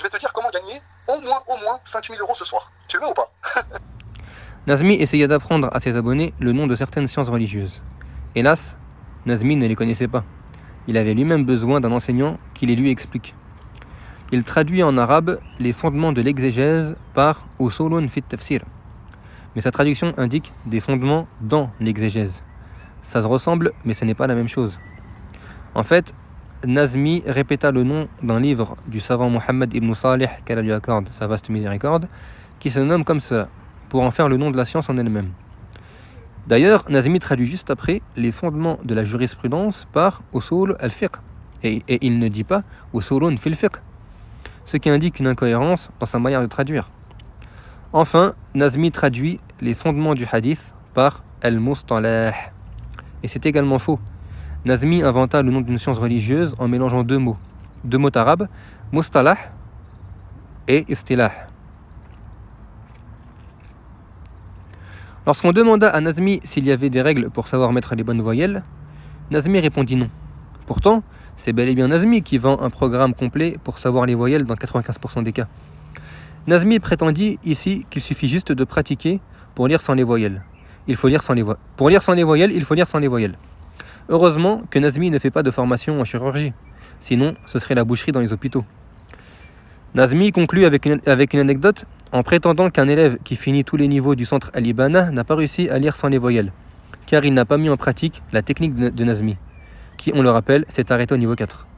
je vais te dire comment gagner au moins 5000 euros ce soir. Tu veux ou pas? Nazmi essaya d'apprendre à ses abonnés le nom de certaines sciences religieuses. Hélas, Nazmi ne les connaissait pas. Il avait lui-même besoin d'un enseignant qui les lui explique. Il traduit en arabe les fondements de l'exégèse par usulun fit tafsir. Mais sa traduction indique des fondements dans l'exégèse. Ça se ressemble, mais ce n'est pas la même chose. En fait, Nazmi répéta le nom d'un livre du savant Mohammed ibn Salih, qu'Allah lui accorde sa vaste miséricorde, qui se nomme comme cela, pour en faire le nom de la science en elle-même. D'ailleurs, Nazmi traduit juste après les fondements de la jurisprudence par usul al-fiqh, et il ne dit pas usulun fil fiqh, ce qui indique une incohérence dans sa manière de traduire. Enfin, Nazmi traduit les fondements du hadith par al-mustalah, et c'est également faux. Nazmi inventa le nom d'une science religieuse en mélangeant deux mots arabes, mustalah et istilah. Lorsqu'on demanda à Nazmi s'il y avait des règles pour savoir mettre les bonnes voyelles, Nazmi répondit non. Pourtant, c'est bel et bien Nazmi qui vend un programme complet pour savoir les voyelles dans 95% des cas. Nazmi prétendit ici qu'il suffit juste de pratiquer pour lire sans les voyelles. Pour lire sans les voyelles, il faut lire sans les voyelles. Heureusement que Nazmi ne fait pas de formation en chirurgie, sinon ce serait la boucherie dans les hôpitaux. Nazmi conclut avec une anecdote en prétendant qu'un élève qui finit tous les niveaux du centre Al-Ibana n'a pas réussi à lire sans les voyelles, car il n'a pas mis en pratique la technique de Nazmi, qui, on le rappelle, s'est arrêté au niveau 4.